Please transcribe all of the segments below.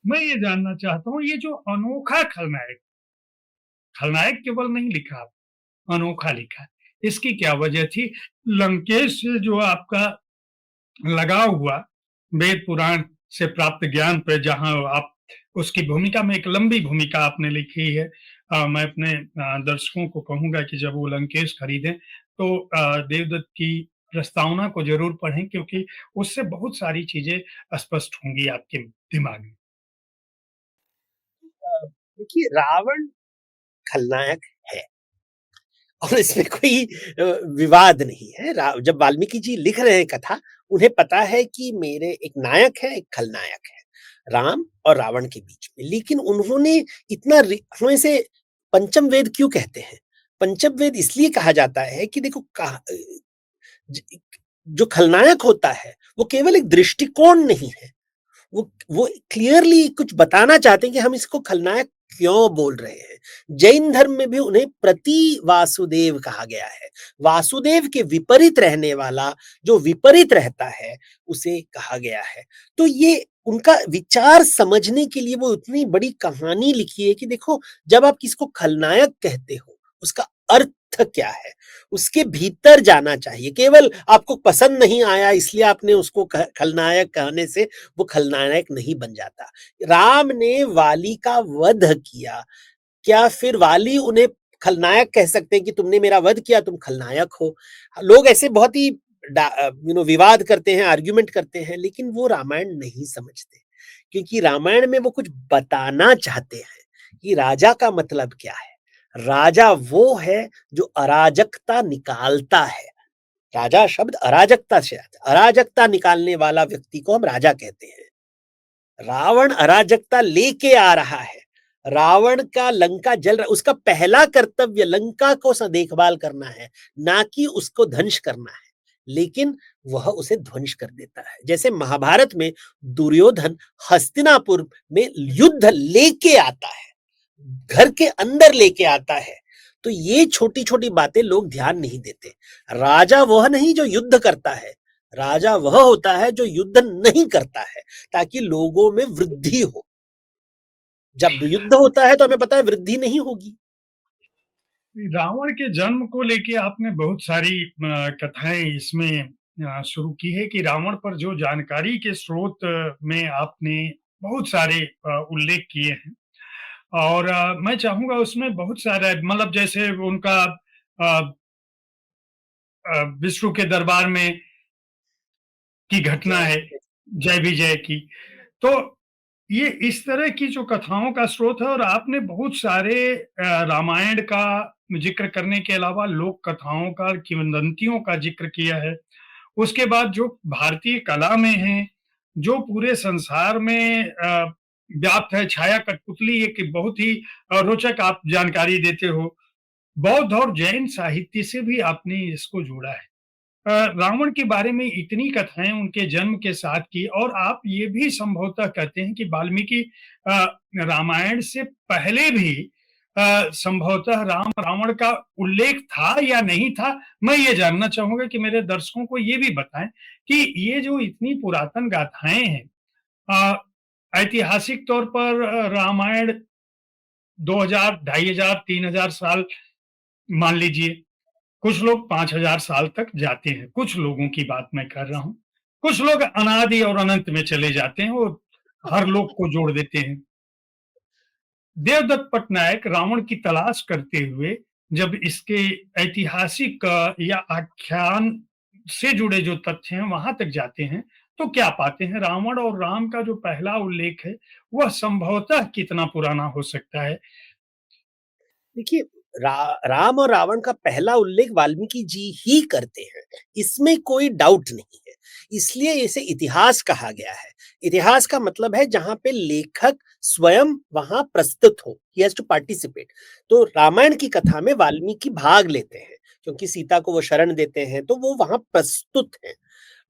मैं ये जानना चाहता हूँ, ये जो अनोखा खलनायक, खलनायक केवल नहीं लिखा, अनोखा लिखा। इसकी क्या वजह थी? लंकेश से जो आपका लगाव हुआ, वेद पुराण से प्राप्त ज्ञान पे, जहाँ आप उसकी भूमिका में एक लंबी भूमिका आपने लिखी है। मैं अपने दर्शकों को कहूँगा कि जब वो लंकेश खरीदें तो देवदत्त की प्रस्तावना को ज़रूर पढ़ें, क्योंकि उससे बहुत सारी चीज़ें स्पष्ट होंगी आपके दिमाग में। देखिए, रावण खलनायक है और इसमें कोई विवाद नहीं है। जब वाल्मीकि जी लिख रहे हैं कथा, उन्हें पता है कि मेरे एक नायक है, एक खलनायक है, राम और रावण के बीच में। लेकिन उन्होंने हम इसे पंचम वेद क्यों कहते हैं? पंचम वेद इसलिए कहा जाता है कि देखो, ज जो खलनायक होता है, वो केवल एक दृष्टिकोण नहीं है। वो क्लियरली कुछ बताना चाहते हैं कि हम इसको खलनायक क्यों बोल रहे हैं। जैन धर्म में भी उन्हें प्रति वासुदेव कहा गया है। वासुदेव के विपरीत रहने वाला, जो विपरीत रहता है, उसे कहा गया है। तो ये उनका विचार समझने के लिए वो इतनी बड़ी कहानी लिखी है कि देखो, जब आप किसको खलनायक कहते हो, उसका अर्थ क्या है, उसके भीतर जाना चाहिए। केवल आपको पसंद नहीं आया इसलिए आपने उसको खलनायक कहने से वो खलनायक नहीं बन जाता। राम ने वाली का वध किया, क्या फिर वाली उन्हें खलनायक कह सकते हैं कि तुमने मेरा वध किया, तुम खलनायक हो? लोग ऐसे बहुत ही विवाद करते हैं, आर्ग्यूमेंट करते हैं, लेकिन वो रामायण नहीं समझते, क्योंकि रामायण में वो कुछ बताना चाहते हैं कि राजा का मतलब क्या है। राजा वो है जो अराजकता निकालता है। राजा शब्द अराजकता से आता है। अराजकता निकालने वाला व्यक्ति को हम राजा कहते हैं। रावण अराजकता लेके आ रहा है। रावण का लंका जल रहा, उसका पहला कर्तव्य लंका को देखभाल करना है, ना कि उसको ध्वंस करना है। लेकिन वह उसे ध्वंस कर देता है। जैसे महाभारत में दुर्योधन हस्तिनापुर में युद्ध लेके आता है, घर के अंदर लेके आता है। तो ये छोटी छोटी बातें लोग ध्यान नहीं देते। राजा वह नहीं जो युद्ध करता है, राजा वह होता है जो युद्ध नहीं करता है, ताकि लोगों में वृद्धि हो। जब युद्ध होता है तो हमें पता है वृद्धि नहीं होगी। रावण के जन्म को लेके आपने बहुत सारी कथाएं इसमें शुरू की है कि रावण पर जो जानकारी के स्रोत में आपने बहुत सारे उल्लेख किए हैं। और मैं चाहूंगा उसमें बहुत सारा, मतलब जैसे उनका अ, विष्णु के दरबार में की घटना जय। है, जय विजय की। तो ये इस तरह की जो कथाओं का स्रोत है, और आपने बहुत सारे रामायण का जिक्र करने के अलावा लोक कथाओं का, किंवदंतियों का जिक्र किया है। उसके बाद जो भारतीय कला में है, जो पूरे संसार में व्याप्त है, छाया कठपुतली एक बहुत ही रोचक आप जानकारी देते हो। बौद्ध और जैन साहित्य से भी आपने इसको जोड़ा है। रावण के बारे में इतनी कथाएं उनके जन्म के साथ की, और आप ये भी संभवतः कहते हैं कि वाल्मीकि रामायण से पहले भी संभवतः राम रावण का उल्लेख था या नहीं था। मैं ये जानना चाहूंगा कि मेरे दर्शकों को ये भी बताएं कि ये जो इतनी पुरातन गाथाएं हैं, अ, ऐतिहासिक तौर पर रामायण 2000, 2500, 3000 साल मान लीजिए। कुछ लोग 5000 साल तक जाते हैं, कुछ लोगों की बात मैं कर रहा हूं। कुछ लोग अनादि और अनंत में चले जाते हैं, वो हर लोग को जोड़ देते हैं। देवदत्त पटनायक रावण की तलाश करते हुए जब इसके ऐतिहासिक या आख्यान से जुड़े जो तथ्य हैं वहां तक जाते हैं, तो क्या पाते हैं? रावण और राम का जो पहला उल्लेख है, वह संभवतः कितना पुराना हो सकता है? देखिए, राम और रावण का पहला उल्लेख वाल्मीकि जी ही करते हैं, इसमें कोई डाउट नहीं है। इसलिए इसे इतिहास कहा गया है। इतिहास का मतलब है जहां पे लेखक स्वयं वहां प्रस्तुत हो, ही हैज टू पार्टिसिपेट। तो रामायण की कथा में वाल्मीकि भाग लेते हैं, क्योंकि सीता को वो शरण देते हैं, तो वो वहां प्रस्तुत हैं।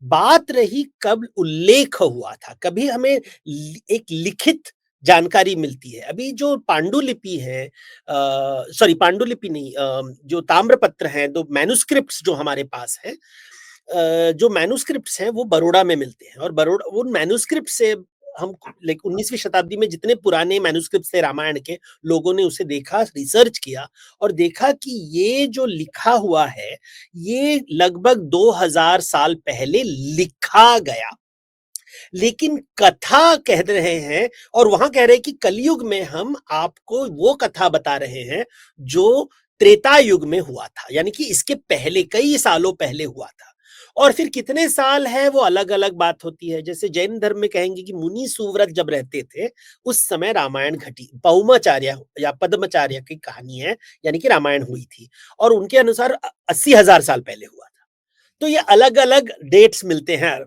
बात रही कब उल्लेख हुआ था, कभी हमें एक लिखित जानकारी मिलती है। अभी जो पांडुलिपि है, सॉरी पांडुलिपि नहीं, जो ताम्रपत्र हैं, दो मैन्युस्क्रिप्ट्स जो हमारे पास हैं, जो मैन्युस्क्रिप्ट्स हैं वो बरोड़ा में मिलते हैं, और बरोड़ा उन मैन्युस्क्रिप्ट से हम लाइक 19वीं शताब्दी में जितने पुराने मैन्युस्क्रिप्ट्स थे रामायण के, लोगों ने उसे देखा, रिसर्च किया और देखा कि ये जो लिखा हुआ है, ये लगभग 2000 साल पहले लिखा गया। लेकिन कथा कह रहे हैं और वहां कह रहे हैं कि कलयुग में हम आपको वो कथा बता रहे हैं जो त्रेता युग में हुआ था, यानी कि इसके पहले कई सालों पहले हुआ था। और फिर कितने साल है वो अलग अलग बात होती है। जैसे जैन धर्म में कहेंगे कि मुनि सुव्रत जब रहते थे उस समय रामायण घटी, पौमाचार्य या पद्माचार्य की कहानी है, यानी कि रामायण हुई थी और उनके अनुसार 80,000 साल पहले हुआ था। तो ये अलग अलग डेट्स मिलते हैं।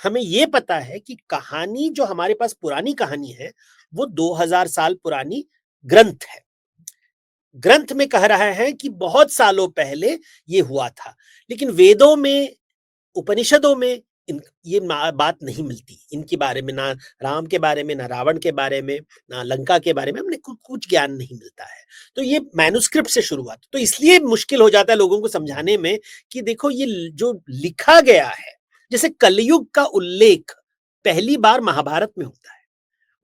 हमें ये पता है कि कहानी जो हमारे पास पुरानी कहानी है वो 2000 साल पुरानी ग्रंथ है। ग्रंथ में कह रहा है कि बहुत सालों पहले ये हुआ था, लेकिन वेदों में, उपनिषदों में ये बात नहीं मिलती इनके बारे में, ना राम के बारे में, ना रावण के बारे में, ना लंका के बारे में हमने कुछ ज्ञान नहीं मिलता है। तो ये मैन्युस्क्रिप्ट से शुरुआत, तो इसलिए मुश्किल हो जाता है लोगों को समझाने में कि देखो ये जो लिखा गया है, जैसे कलयुग का उल्लेख पहली बार महाभारत में होता है,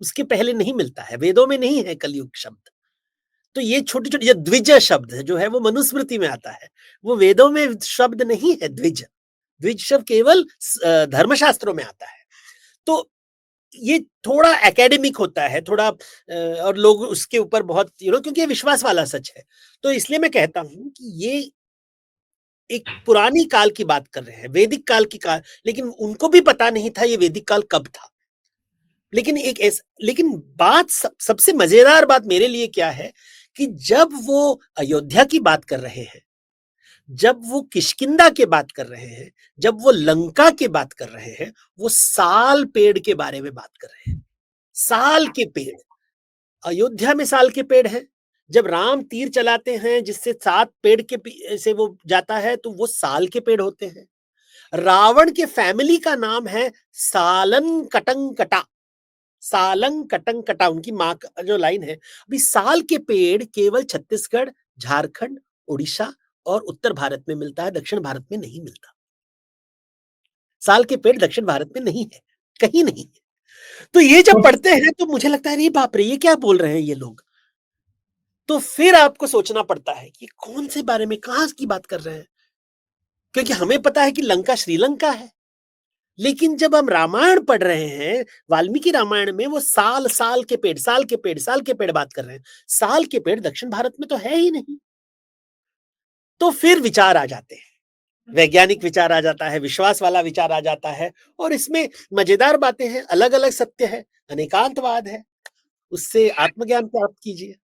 उसके पहले नहीं मिलता है, वेदों में नहीं है कलयुग शब्द। तो ये छोटी छोटी, ये द्विज शब्द जो है वो मनुस्मृति में आता है, वो वेदों में शब्द नहीं है द्विज। द्विज शब्द केवल धर्मशास्त्रों में आता है। तो ये थोड़ा एकेडमिक होता है, थोड़ा और लोग उसके ऊपर बहुत क्योंकि ये विश्वास वाला सच है। तो इसलिए मैं कहता हूं कि ये एक पुरानी काल की बात कर रहे हैं, वैदिक काल की काल, लेकिन उनको भी पता नहीं था ये वैदिक काल कब था। लेकिन बात सबसे मजेदार बात मेरे लिए क्या है कि जब वो अयोध्या की बात कर रहे हैं, जब वो किष्किंधा के बात कर रहे हैं, जब वो लंका के बात कर रहे हैं, वो साल पेड़ के बारे में बात कर रहे हैं। साल के पेड़, अयोध्या में साल के पेड़ हैं। जब राम तीर चलाते हैं जिससे 7 पेड़ के से वो जाता है तो वो साल के पेड़ होते हैं। रावण के फैमिली का नाम है सालन कटंकटा, सालंग कटंकटा उनकी मां का जो लाइन है। अभी साल के पेड़ केवल छत्तीसगढ़, झारखंड, उड़ीसा और उत्तर भारत में मिलता है, दक्षिण भारत में नहीं मिलता। साल के पेड़ दक्षिण भारत में नहीं है, कहीं नहीं है। तो ये जब पढ़ते हैं तो मुझे लगता है अरे बाप रे, ये क्या बोल रहे हैं ये लोग। तो फिर आपको सोचना पड़ता है कि कौन से बारे में, कहां की बात कर रहे हैं, क्योंकि हमें पता है कि लंका श्रीलंका है। लेकिन जब हम रामायण पढ़ रहे हैं, वाल्मीकि रामायण में वो साल साल के पेड़, साल के पेड़, साल के पेड़ बात कर रहे हैं। साल के पेड़ दक्षिण भारत में तो है ही नहीं। तो फिर विचार आ जाते हैं, वैज्ञानिक विचार आ जाता है, विश्वास वाला विचार आ जाता है और इसमें मजेदार बातें हैं, अलग अलग सत्य है, अनेकांतवाद है, उससे आत्मज्ञान प्राप्त कीजिए।